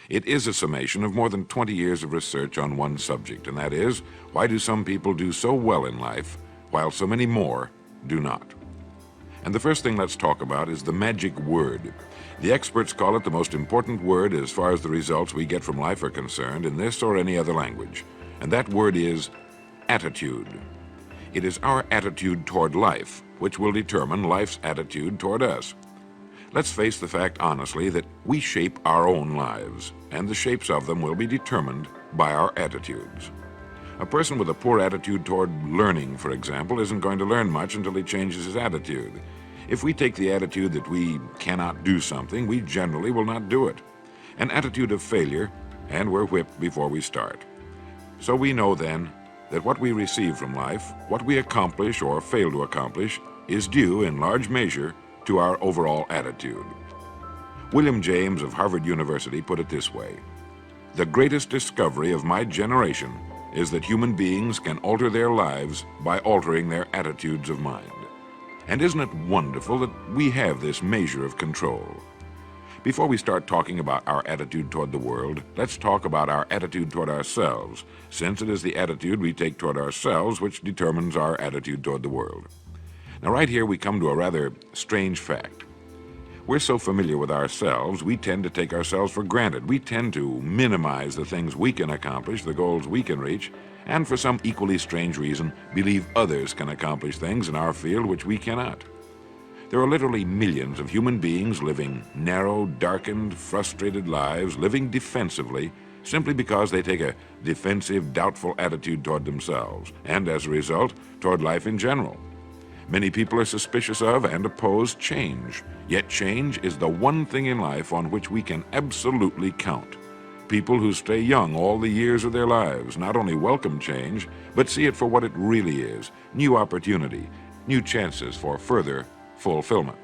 It is a summation of more than 20 years of research on one subject, and that is, why do some people do so well in life, while so many more do not? And the first thing let's talk about is the magic word. The experts call it the most important word as far as the results we get from life are concerned in this or any other language. And that word is attitude. It is our attitude toward life which will determine life's attitude toward us. Let's face the fact honestly that we shape our own lives, and the shapes of them will be determined by our attitudes. A person with a poor attitude toward learning, for example, isn't going to learn much until he changes his attitude. If we take the attitude that we cannot do something, we generally will not do it. An attitude of failure, and we're whipped before we start. So we know then that what we receive from life, what we accomplish or fail to accomplish, is due in large measure to our overall attitude. William James of Harvard University put it this way: "The greatest discovery of my generation is that human beings can alter their lives by altering their attitudes of mind." And isn't it wonderful that we have this measure of control? Before we start talking about our attitude toward the world, let's talk about our attitude toward ourselves, since it is the attitude we take toward ourselves which determines our attitude toward the world. Now, right here we come to a rather strange fact. We're so familiar with ourselves, we tend to take ourselves for granted. We tend to minimize the things we can accomplish, the goals we can reach, and for some equally strange reason, believe others can accomplish things in our field which we cannot. There are literally millions of human beings living narrow, darkened, frustrated lives, living defensively, simply because they take a defensive, doubtful attitude toward themselves, and as a result, toward life in general. Many people are suspicious of and oppose change, yet change is the one thing in life on which we can absolutely count. People who stay young all the years of their lives not only welcome change, but see it for what it really is: new opportunity, new chances for further fulfillment.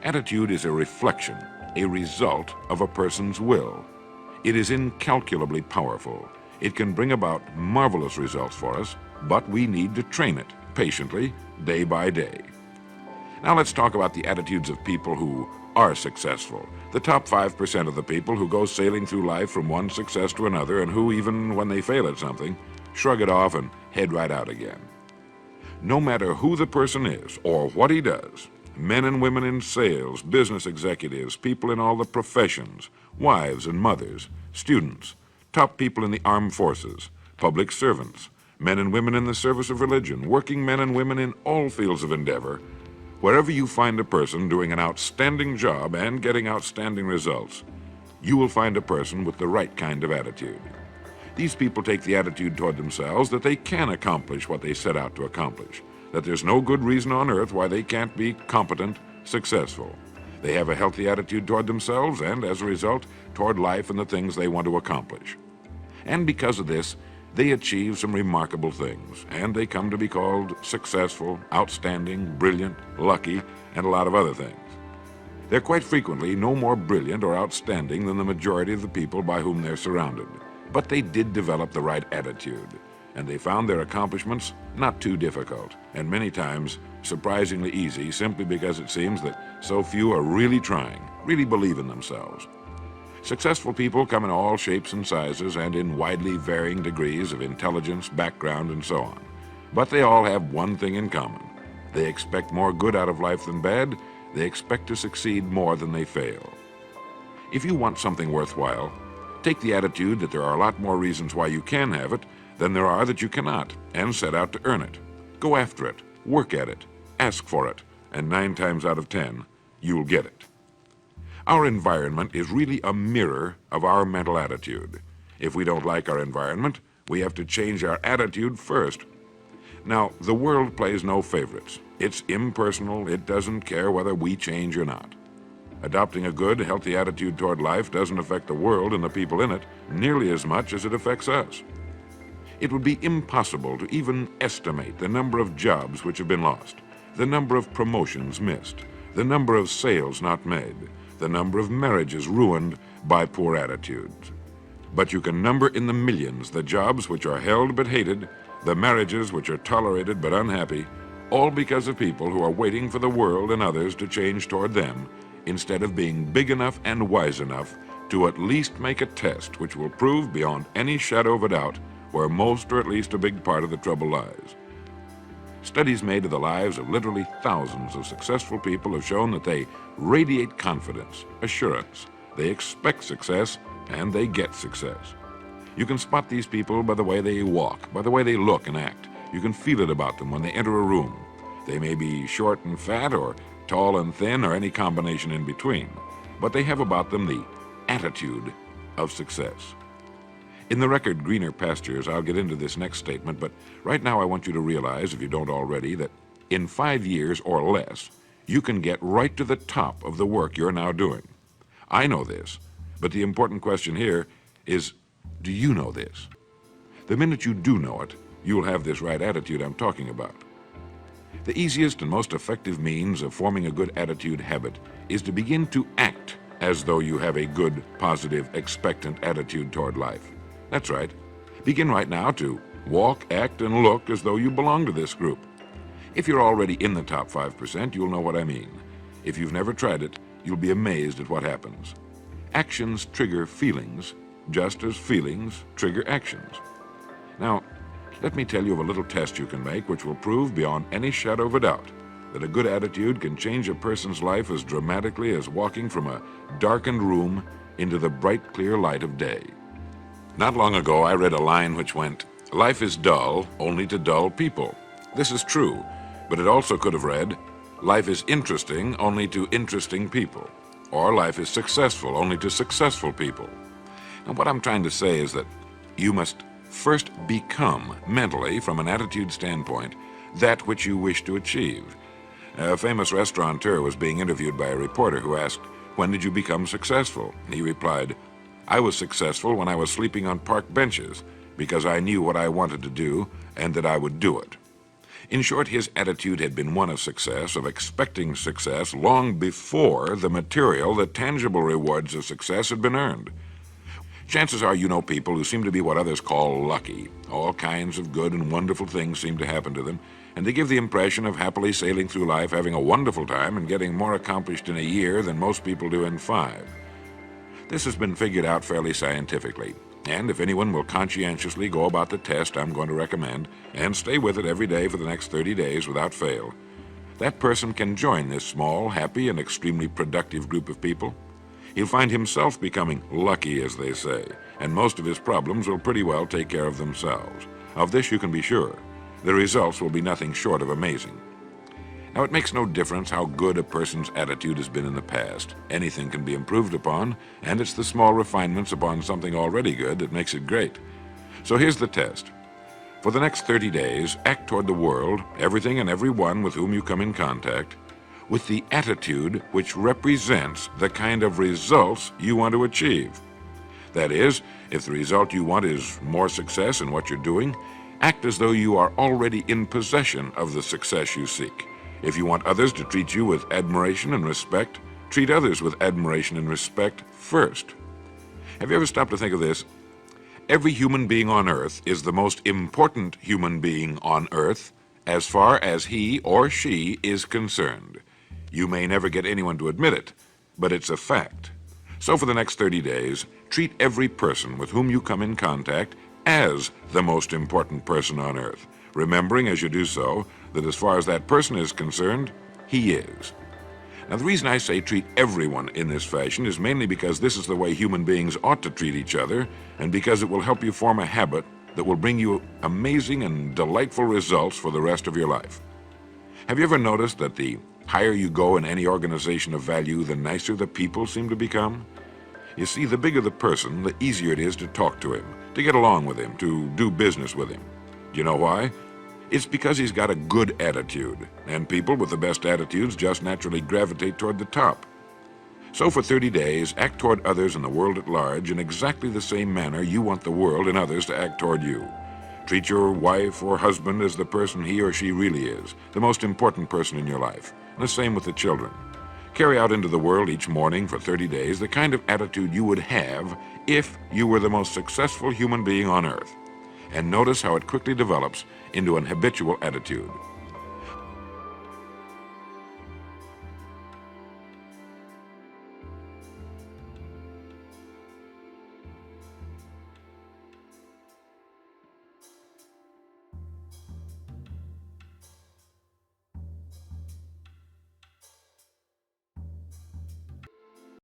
Attitude is a reflection, a result of a person's will. It is incalculably powerful. It can bring about marvelous results for us, but we need to train it patiently, day by day. Now let's talk about the attitudes of people who are successful. The top 5% of the people who go sailing through life from one success to another, and who, even when they fail at something, shrug it off and head right out again. No matter who the person is or what he does, men and women in sales, business executives, people in all the professions, wives and mothers, students, top people in the armed forces, public servants, men and women in the service of religion, working men and women in all fields of endeavor, wherever you find a person doing an outstanding job and getting outstanding results, you will find a person with the right kind of attitude. These people take the attitude toward themselves that they can accomplish what they set out to accomplish, that there's no good reason on earth why they can't be competent, successful. They have a healthy attitude toward themselves and, as a result, toward life and the things they want to accomplish. And because of this, they achieve some remarkable things, and they come to be called successful, outstanding, brilliant, lucky, and a lot of other things. They're quite frequently no more brilliant or outstanding than the majority of the people by whom they're surrounded. But they did develop the right attitude, and they found their accomplishments not too difficult, and many times surprisingly easy, simply because it seems that so few are really trying, really believe in themselves. Successful people come in all shapes and sizes and in widely varying degrees of intelligence, background, and so on. But they all have one thing in common. They expect more good out of life than bad. They expect to succeed more than they fail. If you want something worthwhile, take the attitude that there are a lot more reasons why you can have it than there are that you cannot, and set out to earn it. Go after it, work at it, ask for it, and 9 times out of 10, you'll get it. Our environment is really a mirror of our mental attitude. If we don't like our environment, we have to change our attitude first. Now, the world plays no favorites. It's impersonal. It doesn't care whether we change or not. Adopting a good, healthy attitude toward life doesn't affect the world and the people in it nearly as much as it affects us. It would be impossible to even estimate the number of jobs which have been lost, the number of promotions missed, the number of sales not made, the number of marriages ruined by poor attitudes. But you can number in the millions the jobs which are held but hated, the marriages which are tolerated but unhappy, all because of people who are waiting for the world and others to change toward them, instead of being big enough and wise enough to at least make a test which will prove beyond any shadow of a doubt where most or at least a big part of the trouble lies. Studies made of the lives of literally thousands of successful people have shown that they radiate confidence, assurance, they expect success, and they get success. You can spot these people by the way they walk, by the way they look and act. You can feel it about them when they enter a room. They may be short and fat, or tall and thin, or any combination in between, but they have about them the attitude of success. In the record Greener Pastures, I'll get into this next statement, but right now I want you to realize, if you don't already, that in 5 years or less, you can get right to the top of the work you're now doing. I know this, but the important question here is, do you know this? The minute you do know it, you'll have this right attitude I'm talking about. The easiest and most effective means of forming a good attitude habit is to begin to act as though you have a good, positive, expectant attitude toward life. That's right. Begin right now to walk, act, and look as though you belong to this group. If you're already in the top 5%, you'll know what I mean. If you've never tried it, you'll be amazed at what happens. Actions trigger feelings, just as feelings trigger actions. Now, let me tell you of a little test you can make which will prove beyond any shadow of a doubt that a good attitude can change a person's life as dramatically as walking from a darkened room into the bright, clear light of day. Not long ago, I read a line which went, "Life is dull only to dull people." This is true, but it also could have read, "Life is interesting only to interesting people," or "Life is successful only to successful people." And what I'm trying to say is that you must first become, mentally, from an attitude standpoint, that which you wish to achieve. A famous restaurateur was being interviewed by a reporter who asked, "When did you become successful?" And he replied, "I was successful when I was sleeping on park benches because I knew what I wanted to do and that I would do it." In short, his attitude had been one of success, of expecting success, long before the material, the tangible rewards of success had been earned. Chances are you know people who seem to be what others call lucky. All kinds of good and wonderful things seem to happen to them, and they give the impression of happily sailing through life, having a wonderful time, and getting more accomplished in a year than most people do in 5. This has been figured out fairly scientifically, and if anyone will conscientiously go about the test I'm going to recommend, and stay with it every day for the next 30 days without fail, that person can join this small, happy, and extremely productive group of people. He'll find himself becoming lucky, as they say, and most of his problems will pretty well take care of themselves. Of this you can be sure. The results will be nothing short of amazing. Now, it makes no difference how good a person's attitude has been in the past. Anything can be improved upon, and it's the small refinements upon something already good that makes it great. So here's the test. For the next 30 days, act toward the world, everything and everyone with whom you come in contact, with the attitude which represents the kind of results you want to achieve. That is, if the result you want is more success in what you're doing, act as though you are already in possession of the success you seek. If you want others to treat you with admiration and respect, treat others with admiration and respect first. Have you ever stopped to think of this? Every human being on earth is the most important human being on earth as far as he or she is concerned. You may never get anyone to admit it, but it's a fact. So for the next 30 days, treat every person with whom you come in contact as the most important person on earth, remembering as you do so that as far as that person is concerned, he is. Now, the reason I say treat everyone in this fashion is mainly because this is the way human beings ought to treat each other, and because it will help you form a habit that will bring you amazing and delightful results for the rest of your life. Have you ever noticed that the higher you go in any organization of value, the nicer the people seem to become? You see, the bigger the person, the easier it is to talk to him, to get along with him, to do business with him. Do you know why? It's because he's got a good attitude, and people with the best attitudes just naturally gravitate toward the top. So for 30 days, act toward others and the world at large in exactly the same manner you want the world and others to act toward you. Treat your wife or husband as the person he or she really is, the most important person in your life. And the same with the children. Carry out into the world each morning for 30 days the kind of attitude you would have if you were the most successful human being on earth. And notice how it quickly develops into an habitual attitude.